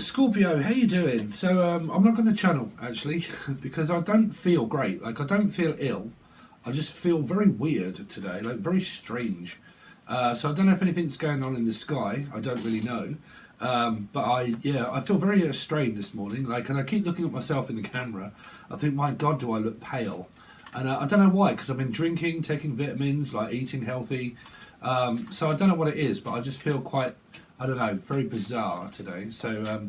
Scorpio, how you doing? So I'm not going to channel actually because I don't feel great. Like I don't feel ill. I just feel very weird today, like very strange. So I don't know if anything's going on in the sky. I don't really know. But I feel very strained this morning. Like, and I keep looking at myself in the camera. I think, my God, do I look pale? And I don't know why, because I've been drinking, taking vitamins, like eating healthy. So I don't know what it is, but I just feel quite, I don't know, very bizarre today. So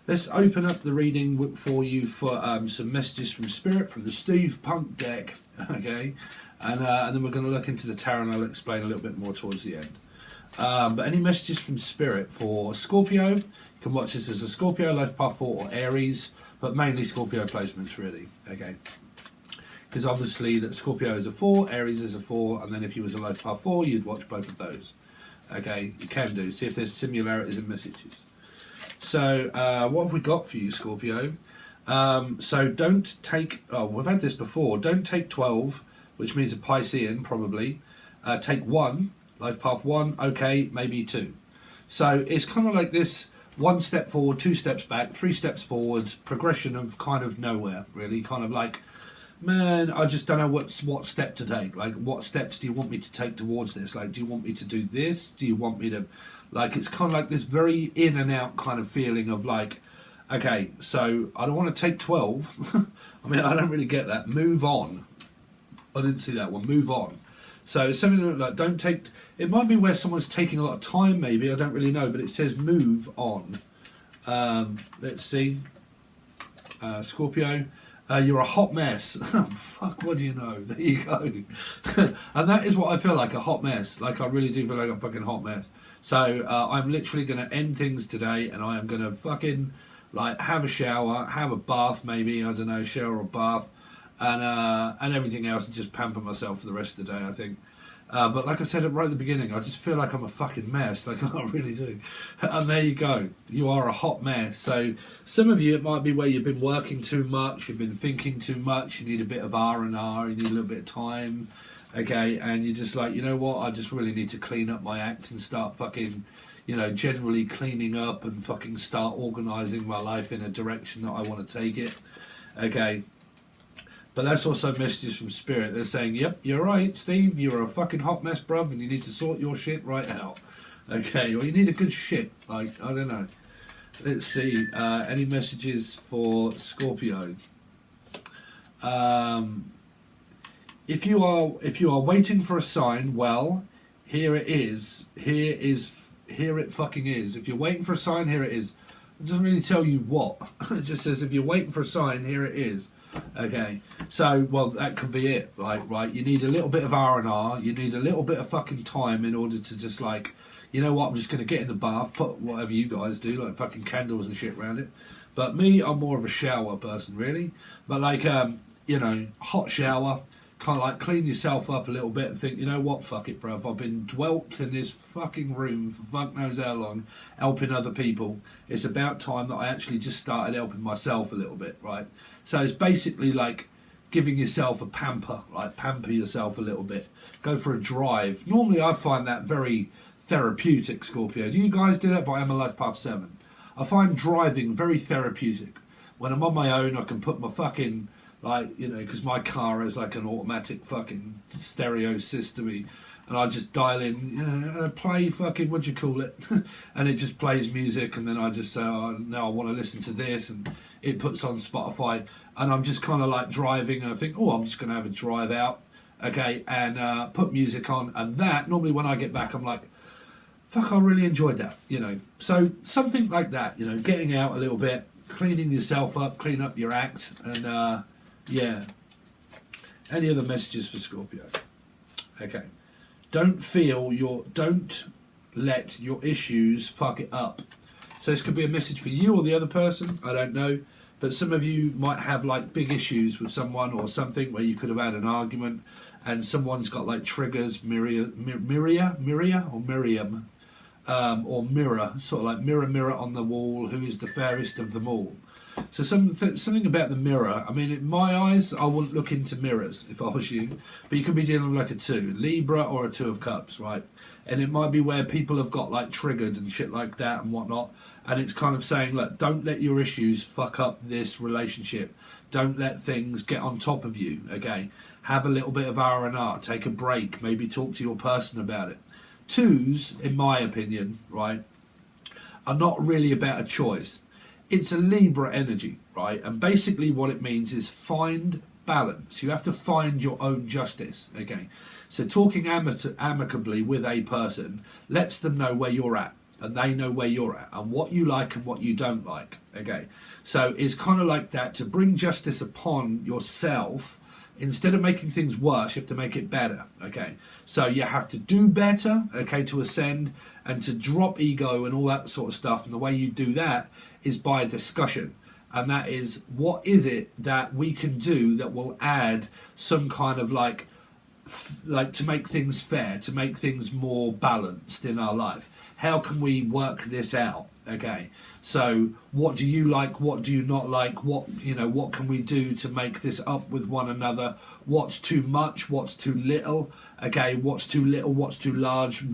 let's open up the reading for you for some messages from Spirit, from the Steve Punk deck, okay? And then we're going to look into the tarot, and I'll explain a little bit more towards the end. But any messages from Spirit for Scorpio, you can watch this as a Scorpio, Life Path 4 or Aries, but mainly Scorpio placements really, okay? Because obviously that Scorpio is a 4, Aries is a 4, and then if you was a Life Path 4, you'd watch both of those. Okay, you can do, see if there's similarities in messages. So, what have we got for you, Scorpio? So don't take, we've had this before, don't take 12, which means a Piscean, probably. Take 1, Life Path 1, okay, maybe 2. So it's kind of like this 1 step forward, 2 steps back, 3 steps forwards, progression of kind of nowhere, really. Kind of like, man, I just don't know what step to take. Like, what steps do you want me to take towards this? Like, do you want me to do this? Do you want me to, like, it's kind of like this very in and out kind of feeling of like, okay, so I don't want to take 12. I mean, I don't really get that. Move on. I didn't see that one. Move on. So it's something like, don't take, it might be where someone's taking a lot of time maybe, I don't really know, but it says move on. Let's see. Scorpio, you're a hot mess. Fuck, what do you know? There you go. And that is what I feel like, a hot mess. Like, I really do feel like a fucking hot mess. So I'm literally going to end things today, and I am going to fucking, like, have a shower, have a bath maybe, I don't know, shower or bath. And everything else, and just pamper myself for the rest of the day, I think. But like I said right at the beginning, I just feel like I'm a fucking mess. Like, I really do. And there you go. You are a hot mess. So some of you, it might be where you've been working too much, you've been thinking too much, you need a bit of R&R, you need a little bit of time, okay? And you're just like, you know what, I just really need to clean up my act and start fucking, you know, generally cleaning up and fucking start organising my life in a direction that I want to take it, okay? But that's also messages from Spirit. They're saying, yep, you're right, Steve, you're a fucking hot mess, bruv, and you need to sort your shit right out. Okay, or you need a good shit. Like, I don't know. Let's see. Any messages for Scorpio? If you are waiting for a sign, well, here it is. Here it fucking is. If you're waiting for a sign, here it is. It doesn't really tell you what. It just says, if you're waiting for a sign, here it is. Okay, so, well, that could be it, like, right, you need a little bit of R&R, you need a little bit of fucking time in order to just, like, you know what, I'm just going to get in the bath, put whatever you guys do, like fucking candles and shit around it, but me, I'm more of a shower person, really, but, like, you know, hot shower, kind of like clean yourself up a little bit and think, you know what, fuck it, bruv, I've been dwelt in this fucking room for fuck knows how long, helping other people. It's about time that I actually just started helping myself a little bit, right? So it's basically like giving yourself a pamper, like pamper yourself a little bit. Go for a drive. Normally I find that very therapeutic, Scorpio. Do you guys do that? But I'm a Life Path 7. I find driving very therapeutic. When I'm on my own, I can put my fucking, like, you know, because my car is like an automatic fucking stereo system, and I just dial in, play fucking, what do you call it? And it just plays music, and then I just say, oh, now I want to listen to this, and it puts on Spotify, and I'm just kind of like driving, and I think, oh, I'm just going to have a drive out, okay, and put music on, and that, normally when I get back, I'm like, fuck, I really enjoyed that, you know. So something like that, you know, getting out a little bit, cleaning yourself up, clean up your act, and yeah. Any other messages for Scorpio? Okay. Don't let your issues fuck it up. So this could be a message for you or the other person, I don't know. But some of you might have like big issues with someone or something where you could have had an argument and someone's got like triggers, Miriam, or mirror, sort of like mirror, mirror on the wall, who is the fairest of them all. So something about the mirror. I mean, in my eyes, I wouldn't look into mirrors if I was you. But you could be dealing with like a 2, Libra or a 2 of Cups, right? And it might be where people have got like triggered and shit like that and whatnot. And it's kind of saying, look, don't let your issues fuck up this relationship. Don't let things get on top of you, okay? Have a little bit of R&R, take a break, maybe talk to your person about it. 2s, in my opinion, right, are not really about a choice. It's a Libra energy, right? And basically what it means is find balance. You have to find your own justice, okay? So talking amicably with a person lets them know where you're at, and they know where you're at and what you like and what you don't like, okay? So it's kind of like that, to bring justice upon yourself. Instead of making things worse, you have to make it better, okay? So you have to do better, okay, to ascend and to drop ego and all that sort of stuff. And the way you do that is by a discussion. And that is, what is it that we can do that will add some kind of like to make things fair, to make things more balanced in our life? How can we work this out? Okay, so what do you like? What do you not like? What can we do to make this up with one another? What's too much? What's too little? Okay, what's too little? What's too large?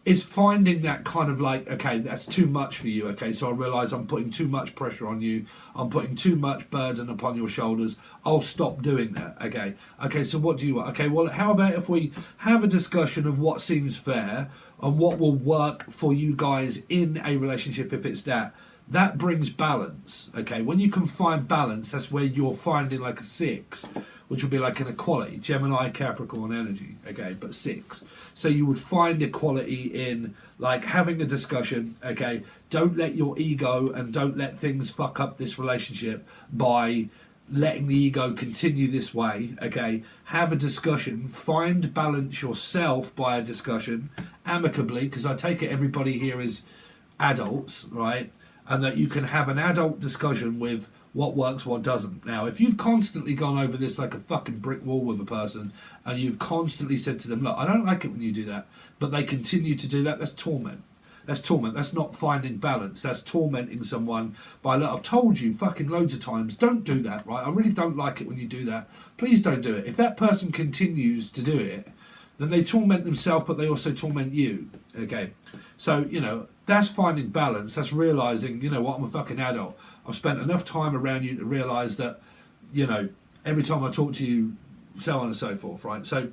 It's finding that kind of like, okay, that's too much for you. Okay, so I realise I'm putting too much pressure on you. I'm putting too much burden upon your shoulders. I'll stop doing that. Okay, so what do you want? Okay, well, how about if we have a discussion of what seems fair and what will work for you guys in a relationship, if it's that brings balance. Okay, when you can find balance, that's where you're finding like a 6, which would be like an equality, Gemini, Capricorn energy, okay, but 6. So you would find equality in like having a discussion, okay, don't let your ego and don't let things fuck up this relationship by letting the ego continue this way, okay? Have a discussion, find balance yourself by a discussion, amicably, because I take it everybody here is adults, right? And that you can have an adult discussion with what works, what doesn't. Now, if you've constantly gone over this like a fucking brick wall with a person, and you've constantly said to them, look, I don't like it when you do that, but they continue to do that, that's torment. That's torment. That's not finding balance. That's tormenting someone by, look, I've told you fucking loads of times, don't do that, right? I really don't like it when you do that. Please don't do it. If that person continues to do it, then they torment themselves, but they also torment you, okay? So, that's finding balance. That's realising, what, I'm a fucking adult. I've spent enough time around you to realise that, every time I talk to you, so on and so forth, right? So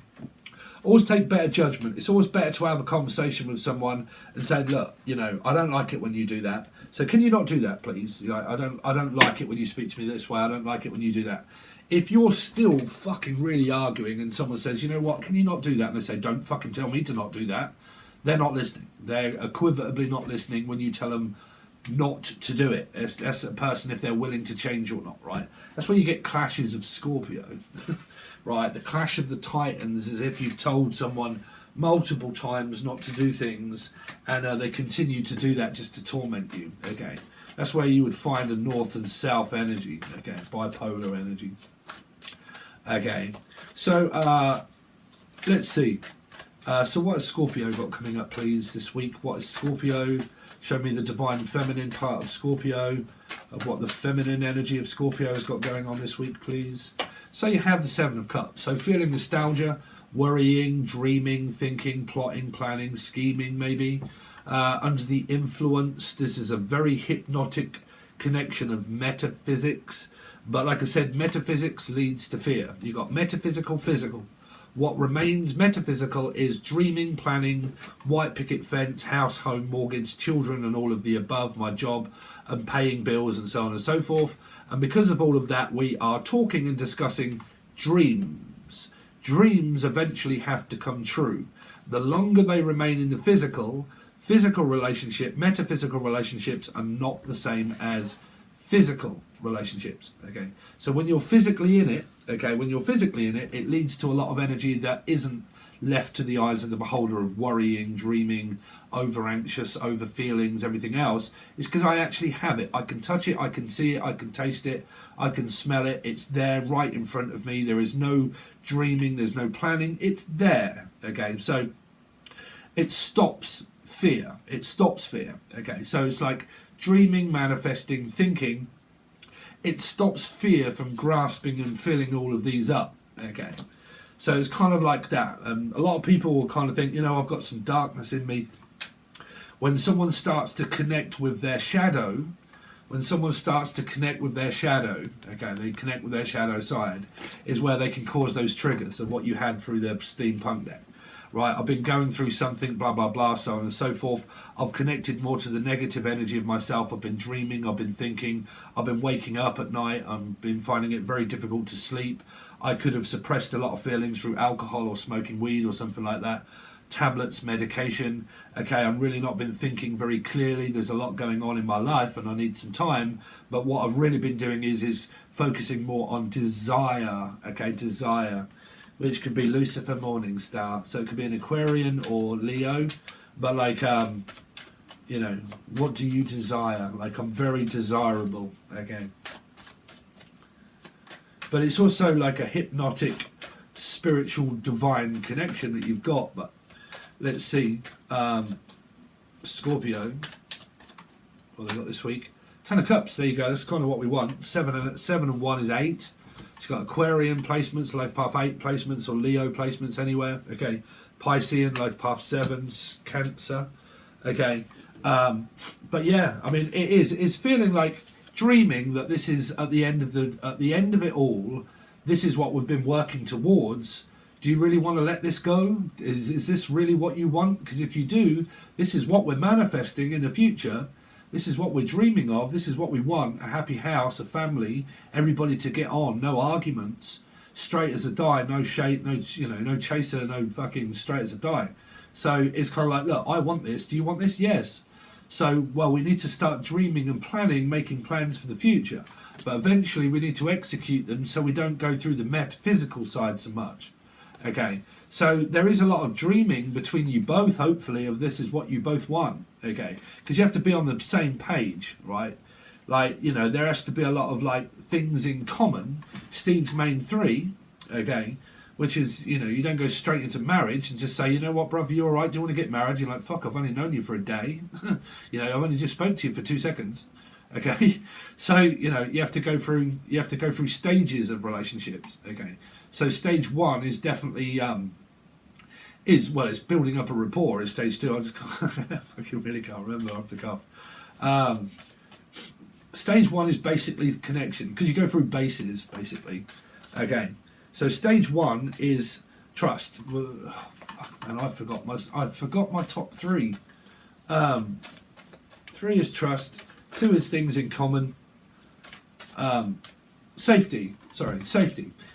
always take better judgment. It's always better to have a conversation with someone and say, look, I don't like it when you do that. So can you not do that, please? I don't like it when you speak to me this way. I don't like it when you do that. If you're still fucking really arguing and someone says, you know what, can you not do that? And they say, don't fucking tell me to not do that. They're not listening. They're equivocally not listening when you tell them not to do it. That's a person if they're willing to change or not, right? That's where you get clashes of Scorpio, right? The clash of the titans is if you've told someone multiple times not to do things and they continue to do that just to torment you, okay? That's where you would find a north and south energy, okay? Bipolar energy. Okay, so let's see. So what has Scorpio got coming up, please, this week? What is Scorpio? Show me the divine feminine part of Scorpio, of what the feminine energy of Scorpio has got going on this week, please. So you have the 7 of Cups. So feeling nostalgia, worrying, dreaming, thinking, plotting, planning, scheming, maybe. Under the influence, this is a very hypnotic connection of metaphysics. But like I said, metaphysics leads to fear. You've got metaphysical, physical. What remains metaphysical is dreaming, planning, white picket fence, house, home, mortgage, children and all of the above, my job and paying bills and so on and so forth. And because of all of that, we are talking and discussing dreams. Dreams eventually have to come true. The longer they remain in the physical relationship, metaphysical relationships are not the same as physical relationships, okay? So when you're physically in it, it leads to a lot of energy that isn't left to the eyes of the beholder of worrying, dreaming, over anxious, over feelings, everything else. It's because I actually have it. I can touch it, I can see it, I can taste it, I can smell it. It's there right in front of me. There is no dreaming, there's no planning. It's there, okay? So it stops fear. Okay? So it's like dreaming, manifesting, thinking, it stops fear from grasping and filling all of these up. Okay, so it's kind of like that. A lot of people will kind of think, you know, I've got some darkness in me. When someone starts to connect with their shadow, okay, they connect with their shadow side, is where they can cause those triggers of what you had through the steampunk deck. Right, I've been going through something, blah, blah, blah, so on and so forth. I've connected more to the negative energy of myself. I've been dreaming, I've been thinking, I've been waking up at night. I've been finding it very difficult to sleep. I could have suppressed a lot of feelings through alcohol or smoking weed or something like that. Tablets, medication. Okay, I've really not been thinking very clearly. There's a lot going on in my life and I need some time. But what I've really been doing is focusing more on desire. Okay, desire, which could be Lucifer morning star. So it could be an Aquarian or Leo. But like, you know, what do you desire? Like, I'm very desirable. Okay. But it's also like a hypnotic, spiritual, divine connection that you've got. But let's see. Scorpio. What they got this week? 10 of Cups. There you go. That's kind of what we want. 7 and 1 is 8. It's got Aquarian placements, life path 8 placements, or Leo placements anywhere. Okay. Piscean, life path 7s, Cancer. Okay. But yeah, I mean, it's feeling like dreaming that this is at the end of it all. This is what we've been working towards. Do you really want to let this go? Is this really what you want? Because if you do, this is what we're manifesting in the future. This is what we're dreaming of. This is what we want. A happy house, a family, everybody to get on, no arguments, straight as a die, no shade, no chaser, no fucking straight as a die. So it's kind of like, look, I want this. Do you want this? Yes. So, well, we need to start dreaming and planning, making plans for the future. But eventually we need to execute them so we don't go through the metaphysical side so much. Okay, so there is a lot of dreaming between you both, hopefully, of this is what you both want. Okay, because you have to be on the same page, right? Like, you know, there has to be a lot of like things in common. Steve's main 3, okay, which is, you know, you don't go straight into marriage and just say, you know what, brother, you all right? Do you want to get married? You're like, fuck, I've only known you for a day. You know, I've only just spoke to you for 2 seconds. Okay, so you know you have to go through stages of relationships. Okay, so stage 1 is definitely it's building up a rapport. Is stage 2. I just fucking really can't remember off the cuff. Stage 1 is basically connection, because you go through bases basically. Okay, so stage 1 is trust. Oh, fuck, man, I forgot my top 3. 3 is trust. 2 is things in common. Safety.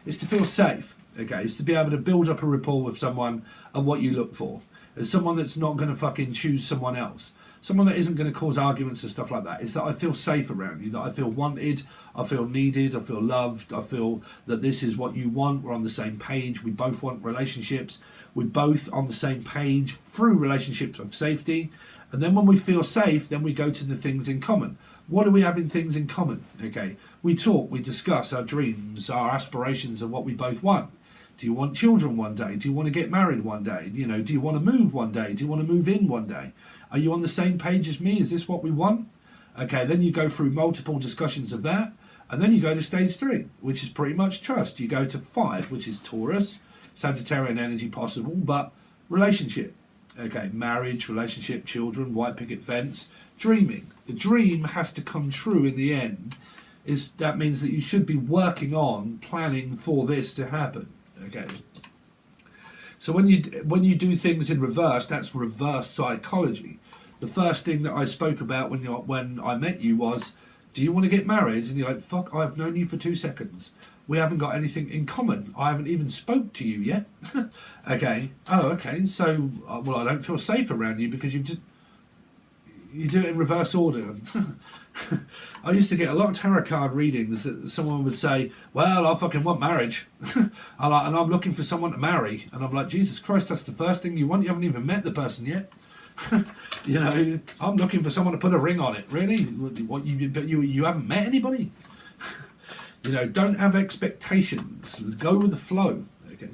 It's to feel safe. Okay, it's to be able to build up a rapport with someone of what you look for. As someone that's not going to fucking choose someone else. Someone that isn't going to cause arguments and stuff like that. It's that I feel safe around you, that I feel wanted, I feel needed, I feel loved, I feel that this is what you want, we're on the same page, we both want relationships, we're both on the same page through relationships of safety. And then when we feel safe, then we go to the things in common. What do we have in things in common? Okay, we talk, we discuss our dreams, our aspirations of what we both want. Do you want children one day? Do you want to get married one day? You know, do you want to move one day? Do you want to move in one day? Are you on the same page as me? Is this what we want? Okay, then you go through multiple discussions of that. And then you go to stage 3, which is pretty much trust. You go to 5, which is Taurus, Sagittarian energy possible, but relationship. Okay, marriage, relationship, children, white picket fence, dreaming. The dream has to come true in the end. That means that you should be working on planning for this to happen. Okay. So when you do things in reverse, that's reverse psychology. The first thing that I spoke about when I met you was, do you want to get married? And you're like, fuck, I've known you for 2 seconds. We haven't got anything in common. I haven't even spoke to you yet. Okay. Oh, okay. So, well, I don't feel safe around you because you do it in reverse order. I used to get a lot of tarot card readings that someone would say, well, I fucking want marriage. And I'm looking for someone to marry. And I'm like, Jesus Christ, that's the first thing you want? You haven't even met the person yet. You know, I'm looking for someone to put a ring on it. Really? What, you haven't met anybody? You know, don't have expectations. Go with the flow. Okay.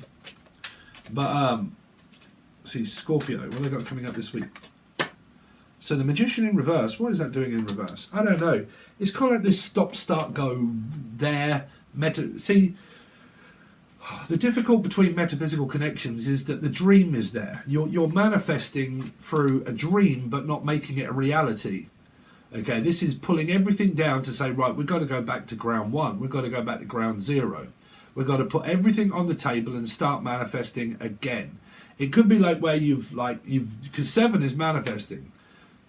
But, see, Scorpio, what have they got coming up this week? So the Magician in reverse, what is that doing in reverse? I don't know. It's kind of like this stop, start, go there. See, the difficult between metaphysical connections is that the dream is there. You're manifesting through a dream, but not making it a reality. Okay, this is pulling everything down to say, right, we've got to go back to ground one. We've got to go back to ground zero. We've got to put everything on the table and start manifesting again. It could be like where because 7 is manifesting.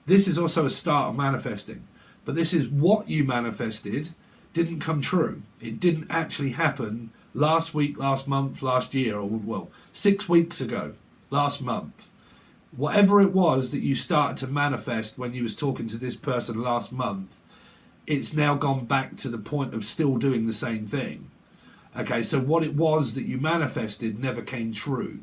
This is also a start of manifesting. But this is what you manifested didn't come true. It didn't actually happen last week, last month, last year, or well, 6 weeks ago, last month. Whatever it was that you started to manifest when you was talking to this person last month, it's now gone back to the point of still doing the same thing. Okay, so what it was that you manifested never came true.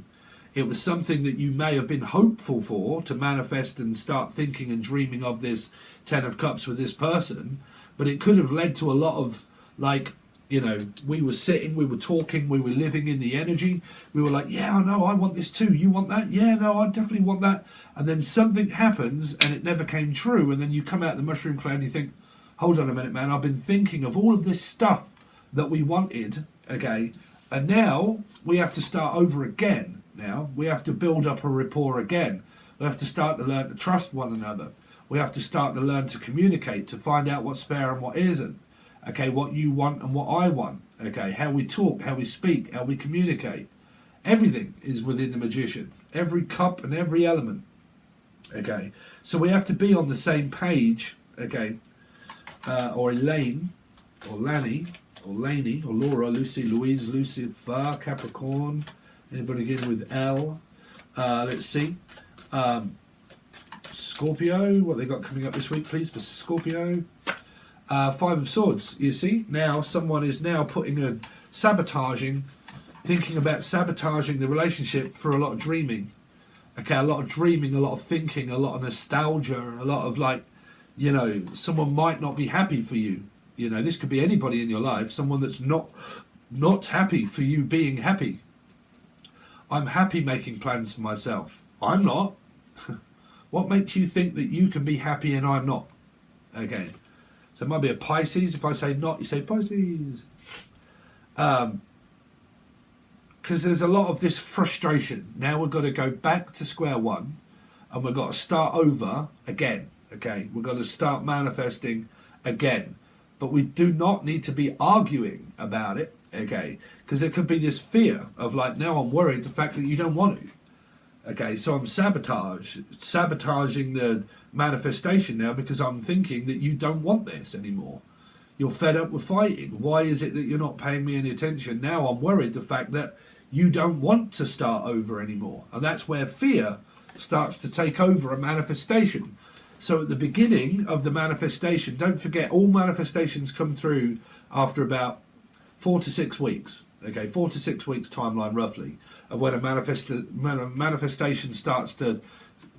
It was something that you may have been hopeful for to manifest and start thinking and dreaming of this 10 of Cups with this person, but it could have led to a lot of, like, you know, we were sitting, we were talking, we were living in the energy. We were like, yeah, I know, I want this too. You want that? Yeah, no, I definitely want that. And then something happens and it never came true. And then you come out of the mushroom cloud and you think, hold on a minute, man, I've been thinking of all of this stuff that we wanted, okay, and now we have to start over again. Now we have to build up a rapport again. We have to start to learn to trust one another. We have to start to learn to communicate, to find out what's fair and what isn't. Okay, what you want and what I want. Okay, how we talk, how we speak, how we communicate. Everything is within the Magician. Every cup and every element. Okay, so we have to be on the same page. Okay, or Elaine, or Lanny, or Laney, or Laura, Lucy, Louise, Lucifer, Capricorn. Anybody begin with L? Let's see. Scorpio, what they got coming up this week, please, for Scorpio? 5 of Swords, you see. Now someone is now thinking about sabotaging the relationship for a lot of dreaming. Okay, a lot of dreaming, a lot of thinking, a lot of nostalgia, a lot of, like, you know, someone might not be happy for you. You know, this could be anybody in your life, someone that's not happy for you being happy. I'm happy making plans for myself. I'm not. What makes you think that you can be happy and I'm not? Okay. So it might be a Pisces. If I say not, you say Pisces. Because there's a lot of this frustration. Now we've got to go back to square one and we've got to start over again. Okay, we've got to start manifesting again. But we do not need to be arguing about it. Okay, because there could be this fear of, like, now I'm worried the fact that you don't want to. Okay, so I'm sabotaging the manifestation now because I'm thinking that you don't want this anymore. You're fed up with fighting. Why is it that you're not paying me any attention? Now I'm worried the fact that you don't want to start over anymore. And that's where fear starts to take over a manifestation. So at the beginning of the manifestation, don't forget, all manifestations come through after about 4 to 6 weeks. Okay, 4 to 6 weeks timeline roughly of when a manifestation starts to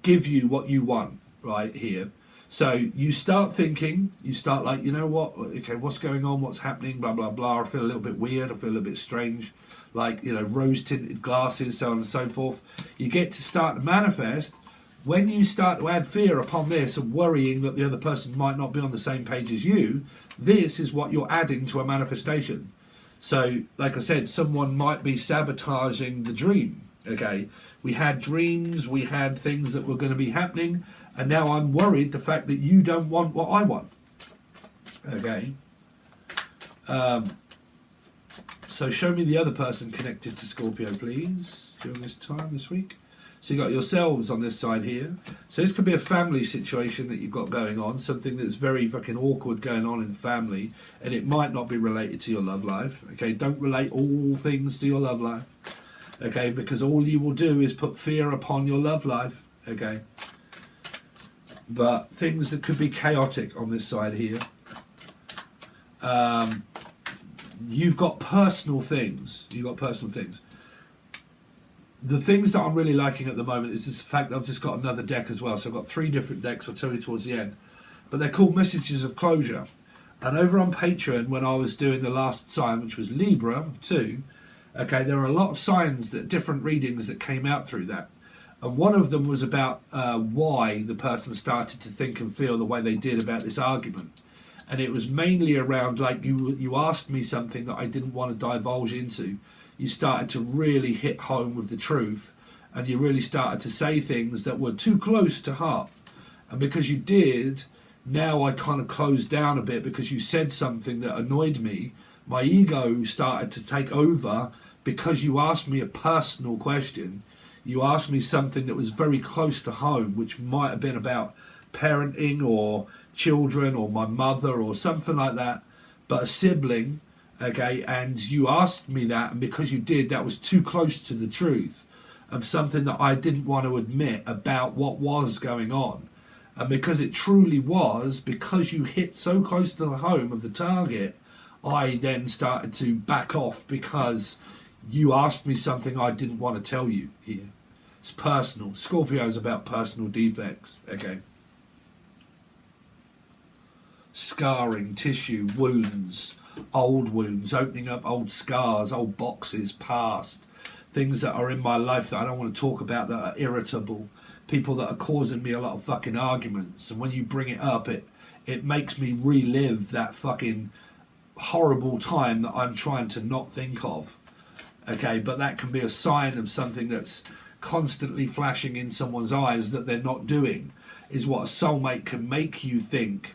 give you what you want right here. So you start thinking, you start like, you know what, okay, what's going on, what's happening, blah, blah, blah. I feel a little bit weird, I feel a little bit strange, like, you know, rose-tinted glasses, so on and so forth. You get to start to manifest. When you start to add fear upon this and worrying that the other person might not be on the same page as you, this is what you're adding to a manifestation. So, like I said, someone might be sabotaging the dream, okay? We had dreams, we had things that were going to be happening, and now I'm worried the fact that you don't want what I want, okay? So show me the other person connected to Scorpio, please, during this time, this week. So you've got yourselves on this side here. So this could be a family situation that you've got going on, something that's very fucking awkward going on in the family, and it might not be related to your love life. Okay, don't relate all things to your love life. Okay, because all you will do is put fear upon your love life. Okay, but things that could be chaotic on this side here. You've got personal things. You've got personal things. The things that I'm really liking at the moment is just the fact that I've just got another deck as well. So I've got 3 different decks, I'll tell you towards the end. But they're called Messages of Closure. And over on Patron, when I was doing the last sign, which was Libra 2, okay, there are a lot of signs, that different readings that came out through that. And one of them was about why the person started to think and feel the way they did about this argument. And it was mainly around, like, you asked me something that I didn't want to divulge into. You started to really hit home with the truth, and you really started to say things that were too close to heart. And because you did, now I kind of closed down a bit because you said something that annoyed me. My ego started to take over because you asked me a personal question. You asked me something that was very close to home, which might have been about parenting or children or my mother or something like that, but a sibling, okay? And you asked me that, and because you did, that was too close to the truth of something that I didn't want to admit about what was going on. And because it truly was, because you hit so close to the home of the target, I then started to back off because you asked me something I didn't want to tell you here. It's personal. Scorpio is about personal defects, okay? Scarring, tissue, wounds, opening up old scars, old boxes, past, things that are in my life that I don't want to talk about, that are irritable, people that are causing me a lot of fucking arguments. And when you bring it up, it makes me relive that fucking horrible time that I'm trying to not think of, okay? But that can be a sign of something that's constantly flashing in someone's eyes that they're not doing, is what a soulmate can make you think,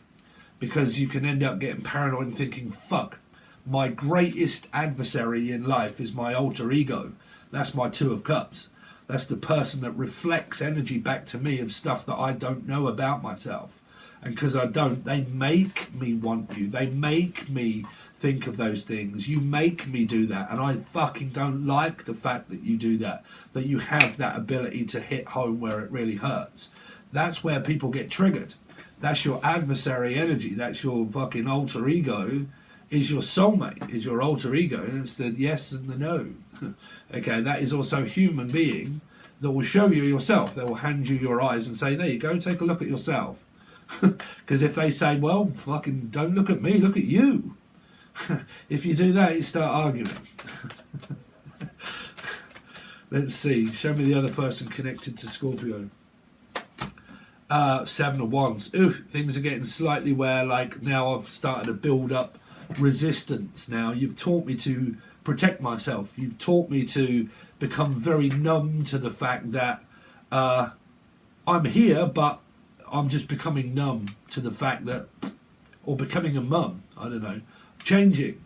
because you can end up getting paranoid and thinking, fuck, my greatest adversary in life is my alter ego. That's my Two of Cups. That's the person that reflects energy back to me of stuff that I don't know about myself. And because I don't, they make me want you. They make me think of those things. You make me do that. And I fucking don't like the fact that you do that. That you have that ability to hit home where it really hurts. That's where people get triggered. That's your adversary energy. That's your fucking alter ego. Is your soulmate. Is your alter ego. And it's the yes and the no. Okay, that is also a human being that will show you yourself. They will hand you your eyes and say, there you go, take a look at yourself. Because if they say, well, fucking don't look at me, look at you. If you do that, you start arguing. Let's see. Show me the other person connected to Scorpio. Seven of Wands. Ooh, things are getting slightly where, like, now I've started to build up resistance. Now you've taught me to protect myself. You've taught me to become very numb to the fact that I'm here, but I'm just becoming numb to the fact that, or becoming a mum, I don't know, changing.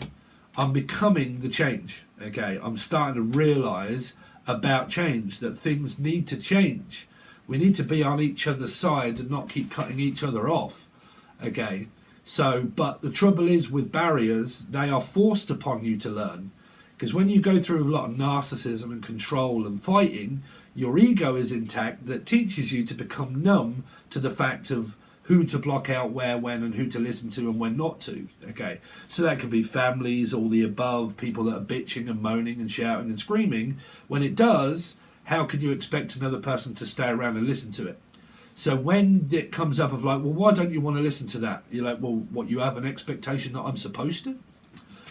I'm becoming the change, okay? I'm starting to realise about change, that things need to change. We need to be on each other's side and not keep cutting each other off, okay? So, but the trouble is with barriers, they are forced upon you to learn. Because when you go through a lot of narcissism and control and fighting, your ego is intact, that teaches you to become numb to the fact of who to block out where, when, and who to listen to and when not to. Okay, so that could be families, all the above, people that are bitching and moaning and shouting and screaming. When it does, how can you expect another person to stay around and listen to it? So when it comes up of like, well, why don't you want to listen to that? You're like, well, what, you have an expectation that I'm supposed to?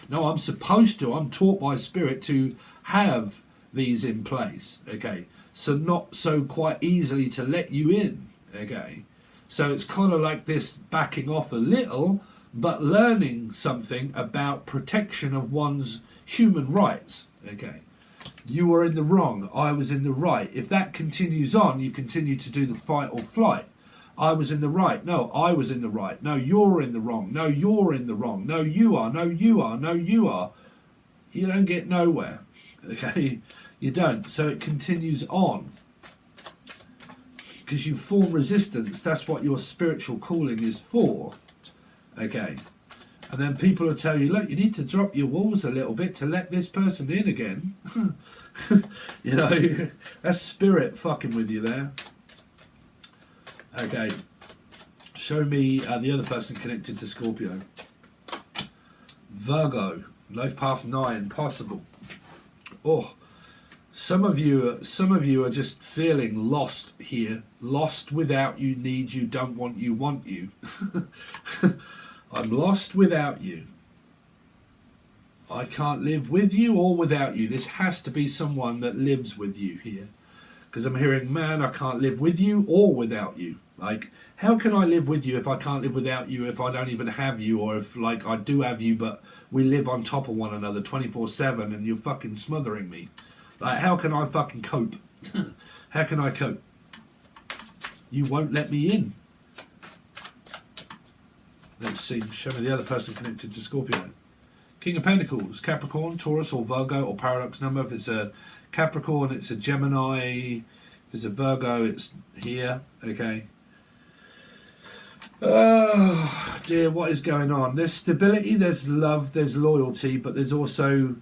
No, I'm supposed to. I'm taught by spirit to have these in place, okay? So not so quite easily to let you in, okay? So it's kind of like this backing off a little, but learning something about protection of one's human rights, okay? You were in the wrong, I was in the right. If that continues on, you continue to do the fight or flight. I was in the right. No, I was in the right. No, you're in the wrong. No, you're in the wrong. No, you are. No, you are. No, you are. You don't get nowhere. Okay? You don't. So it continues on. Because you form resistance. That's what your spiritual calling is for. Okay? And then people will tell you, look, you need to drop your walls a little bit to let this person in again. You know, that's spirit fucking with you there. Okay, show me the other person connected to Scorpio. Virgo, life path 9, possible. Oh, some of you are just feeling lost here. Lost without you, need you, don't want you, want you. I'm lost without you. I can't live with you or without you. This has to be someone that lives with you here. Because I'm hearing, man, I can't live with you or without you. Like, how can I live with you if I can't live without you, if I don't even have you, or if, like, I do have you, but we live on top of one another 24/7 and you're fucking smothering me? Like, how can I fucking cope? How can I cope? You won't let me in. Let's see. Show me the other person connected to Scorpio. King of Pentacles, Capricorn, Taurus, or Virgo, or paradox number. If it's a Capricorn, it's a Gemini. If it's a Virgo, it's here. Okay. Oh dear, what is going on? There's stability, there's love, there's loyalty, but there's also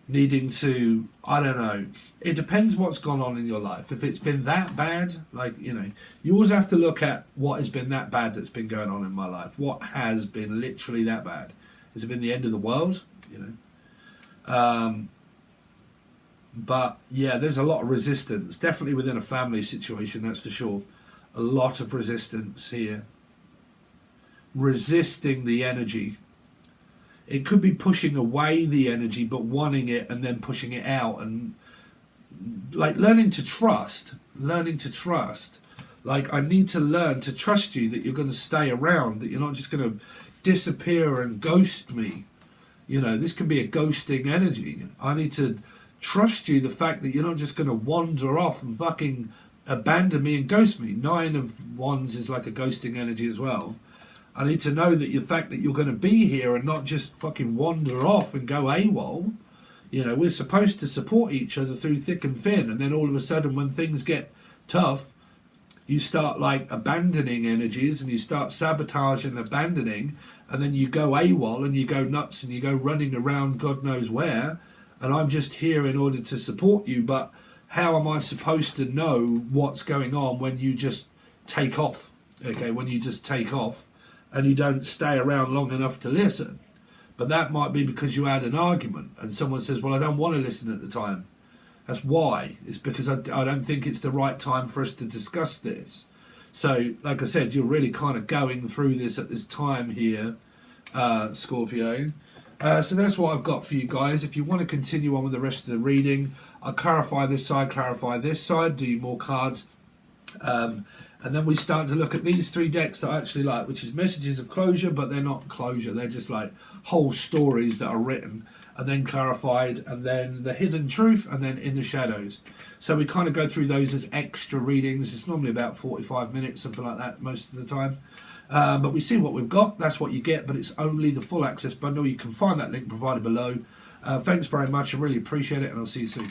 needing to, I don't know, it depends what's gone on in your life. If it's been that bad, like, you know, you always have to look at what has been that bad that's been going on in my life. What has been literally that bad? Has it been the end of the world? You know, but yeah, there's a lot of resistance, definitely within a family situation, that's for sure. A lot of resistance here, resisting the energy. It could be pushing away the energy, but wanting it and then pushing it out, and like learning to trust. Like, I need to learn to trust you, that you're going to stay around, that you're not just going to disappear and ghost me. You know, this can be a ghosting energy. I need to trust you, the fact that you're not just going to wander off and fucking abandon me and ghost me. 9 of Wands is like a ghosting energy as well. I need to know that the fact that you're going to be here and not just fucking wander off and go AWOL. You know, we're supposed to support each other through thick and thin, and then all of a sudden when things get tough, you start like abandoning energies and you start sabotaging and abandoning, and then you go AWOL and you go nuts and you go running around God knows where, and I'm just here in order to support you, but how am I supposed to know what's going on when you just take off? Okay, when you just take off and you don't stay around long enough to listen. But that might be because you had an argument and someone says, well, I don't want to listen at the time. That's why. It's because I don't think it's the right time for us to discuss this. So, like I said, you're really kind of going through this at this time here, Scorpio. So that's what I've got for you guys. If you want to continue on with the rest of the reading, I'll clarify this side, do you more cards. And then we start to look at these 3 decks that I actually like, which is messages of closure, but they're not closure. They're just like whole stories that are written and then clarified, and then the hidden truth, and then in the shadows. So we kind of go through those as extra readings. It's normally about 45 minutes, something like that most of the time. But we see what we've got. That's what you get, but it's only the full access bundle. You can find that link provided below. Thanks very much. I really appreciate it, and I'll see you soon.